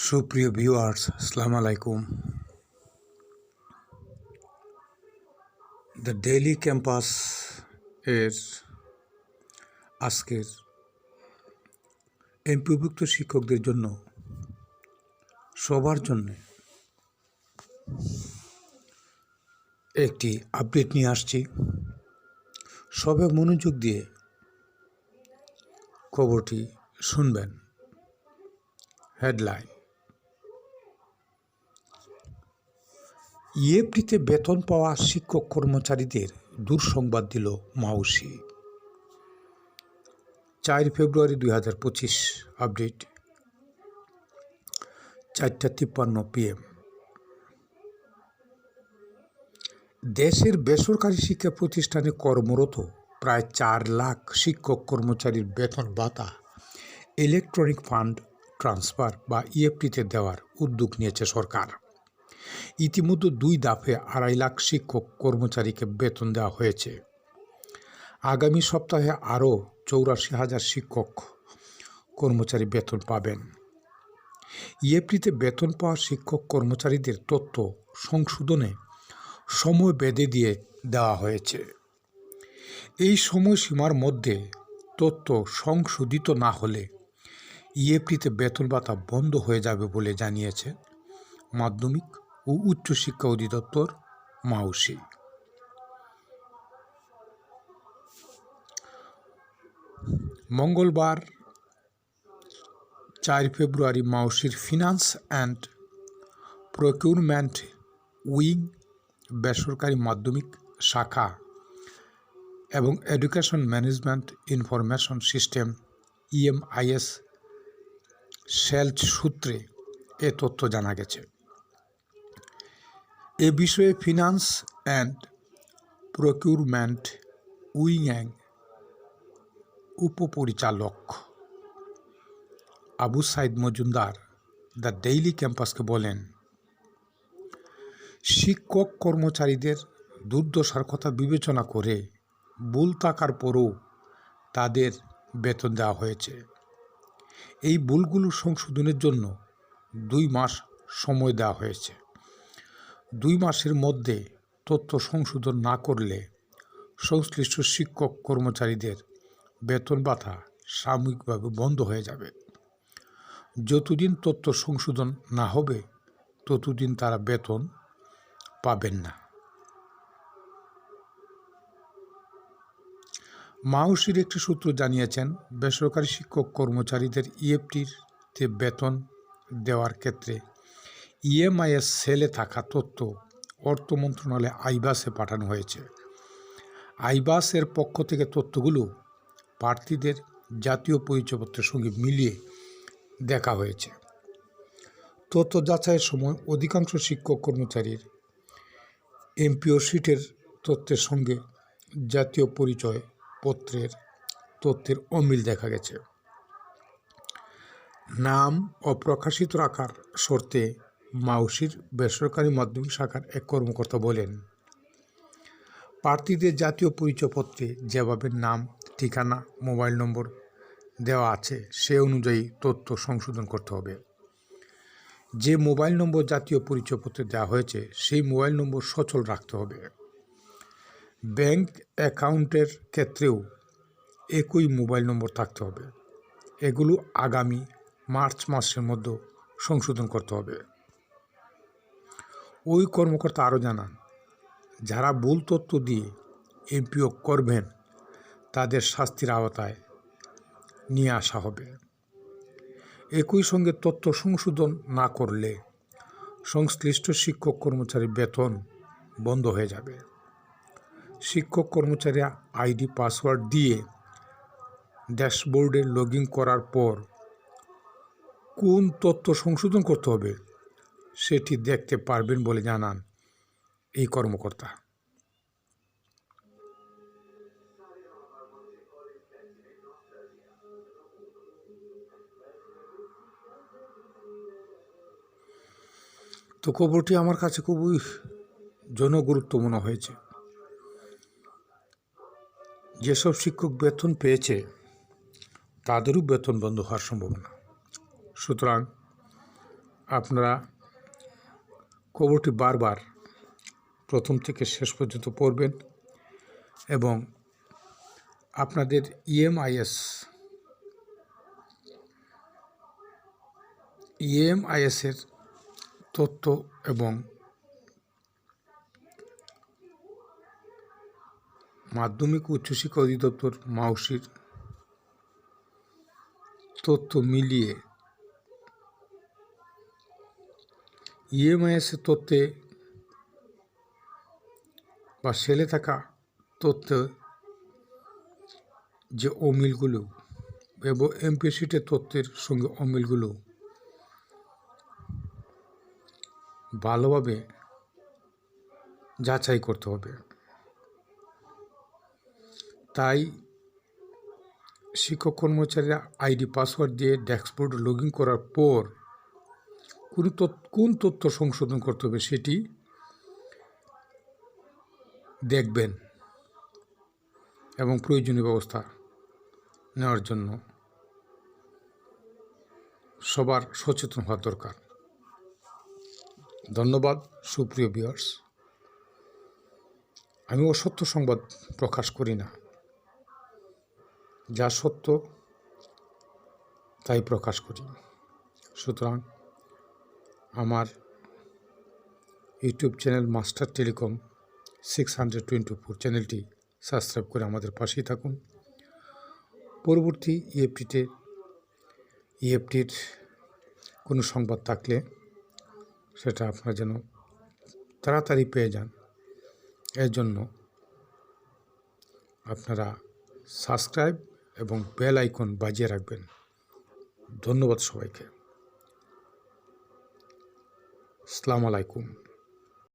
সুপ্রিয় ভিউয়ার্স, আসসালামু আলাইকুম। দ্য ডেইলি ক্যাম্পাস এর আজকের এমপিওভুক্ত শিক্ষকদের জন্য সবার জন্য একটি আপডেট নিয়ে আসছি। সবাই মনোযোগ দিয়ে খবরটি শুনবেন। হেডলাইন: ইএফটিতে বেতন পাওয়া শিক্ষক কর্মচারীদের দুঃসংবাদ দিল মাউসি। 4 ফেব্রুয়ারি 2025। Update 4:53 PM। দেশের বেসরকারি শিক্ষা প্রতিষ্ঠানে কর্মরত প্রায় 4 লাখ শিক্ষক কর্মচারীর বেতন ভাতা ইলেকট্রনিক ফান্ড ট্রান্সফার বা ইএফটিতে দেওয়ার উদ্যোগ নিয়েছে সরকার। ইতিমধ্যে 2 দফায় 2.5 লাখ শিক্ষক কর্মচারীকে বেতন দেওয়া হয়েছে। আগামী সপ্তাহে আরও 84,000 শিক্ষক কর্মচারী বেতন পাবেন। ইএফটিতে বেতন পাওয়া শিক্ষক কর্মচারীদের তথ্য সংশোধনে সময় বেঁধে দিয়ে দেওয়া হয়েছে। এই সময়সীমার মধ্যে তথ্য সংশোধিত না হলে ইএফটিতে বেতন ভাতা বন্ধ হয়ে যাবে বলে জানিয়েছে মাধ্যমিক ও উচ্চশিক্ষা অধিদপ্তর মাউসি। মঙ্গলবার 4 ফেব্রুয়ারি মাউসির ফিনান্স অ্যান্ড প্রকিউরমেন্ট উইং, বেসরকারি মাধ্যমিক শাখা এবং education management information system EMIS cell সূত্রে এ তথ্য জানা গেছে। এ বিষয়ে ফিনান্স অ্যান্ড প্রকিউরমেন্ট উইং উপপরিচালক আবু সাইদ মজুমদার দ্য ডেইলি ক্যাম্পাসকে বলেন, শিক্ষক কর্মচারীদের দুর্দশার কথা বিবেচনা করে ভুল থাকার পরও তাদের বেতন দেওয়া হয়েছে। এই ভুলগুলো সংশোধনের জন্য 2 মাস সময় দেওয়া হয়েছে। 2 মাসের মধ্যে তথ্য সংশোধন না করলে সংশ্লিষ্ট শিক্ষক কর্মচারীদের বেতন ভাতা সাময়িকভাবে বন্ধ হয়ে যাবে। যতদিন তথ্য সংশোধন না হবে ততদিন তারা বেতন পাবেন না। মাউসির একটি সূত্র জানিয়েছেন, বেসরকারি শিক্ষক কর্মচারীদের ইএফটিতে বেতন দেওয়ার ক্ষেত্রে EMIS সেলে থাকা তথ্য অর্থ মন্ত্রণালয় আইবাসে পাঠানো হয়েছে। আইবাসের পক্ষ থেকে তথ্যগুলো প্রার্থীদের জাতীয় পরিচয়পত্রের সঙ্গে মিলিয়ে দেখা হয়েছে। তথ্য যাচাইয়ের সময় অধিকাংশ শিক্ষক কর্মচারীর এমপিও শিটের তথ্যের সঙ্গে জাতীয় পরিচয় পত্রের তথ্যের অমিল দেখা গেছে। নাম অপ্রকাশিত রাখার শর্তে মাউসির বেসরকারি মাধ্যমিক শাখার এক কর্মকর্তা বলেন, প্রার্থীদের জাতীয় পরিচয়পত্রে যেভাবে নাম, ঠিকানা, মোবাইল নম্বর দেওয়া আছে সে অনুযায়ী তথ্য সংশোধন করতে হবে। যে মোবাইল নম্বর জাতীয় পরিচয়পত্রে দেওয়া হয়েছে সেই মোবাইল নম্বর সচল রাখতে হবে। ব্যাংক অ্যাকাউন্টের ক্ষেত্রেও একই মোবাইল নম্বর থাকতে হবে। এগুলো আগামী মার্চ মাসের মধ্যে সংশোধন করতে হবে। ওই কর্মকর্তা আরও জানান, যারা ভুল তথ্য দিয়ে এমপিও করবেন তাদের শাস্তির আওতায় নিয়ে আসা হবে। একই সঙ্গে তথ্য সংশোধন না করলে সংশ্লিষ্ট শিক্ষক কর্মচারীর বেতন বন্ধ হয়ে যাবে। শিক্ষক কর্মচারীরা আইডি পাসওয়ার্ড দিয়ে ড্যাশবোর্ডে লগ ইন করার পর কোন তথ্য সংশোধন করতে হবে সেটি দেখতে পারবেন বলে জানান এই কর্মকর্তা। তো খবরটি আমার কাছে খুবই জনগুরুত্ব মনে হয়েছে। যেসব শিক্ষক বেতন পেয়েছে তাদেরও বেতন বন্ধ হওয়ার সম্ভাবনা। সুতরাং আপনারা খবরটি বারবার প্রথম থেকে শেষ পর্যন্ত পড়বেন এবং আপনাদের ইএমআইএসের তথ্য এবং মাধ্যমিক উচ্চশিক্ষা অধিদপ্তর মাউসির তথ্য মিলিয়ে ইএমআইএসের তথ্যে বা সেলে থাকা তথ্য যে অমিলগুলো এবং এমপিসিটের তথ্যের সঙ্গে অমিলগুলো ভালোভাবে যাচাই করতে হবে। তাই শিক্ষক কর্মচারীরা আইডি পাসওয়ার্ড দিয়ে ড্যাশবোর্ড লগ ইন করার পর কোন তথ্য সংশোধন করতে হবে সেটি দেখবেন এবং প্রয়োজনীয় ব্যবস্থা নেওয়ার জন্য সবার সচেতন হওয়া দরকার। ধন্যবাদ সুপ্রিয় ভিউয়ার্স। আমি অসত্য সংবাদ প্রকাশ করি না, যা সত্য তাই প্রকাশ করি। সুতরাং আমার ইউটিউব চ্যানেল মাস্টার টেলিকম 624 চ্যানেলটি সাবস্ক্রাইব করে আমাদের পাশেই থাকুন। পরবর্তী ইএফটির কোনো সংবাদ থাকলে সেটা আপনারা যেন তাড়াতাড়ি পেয়ে যান, এর জন্য আপনারা সাবস্ক্রাইব এবং বেল আইকন বাজিয়ে রাখবেন। ধন্যবাদ সবাইকে। আসসালামু আলাইকুম।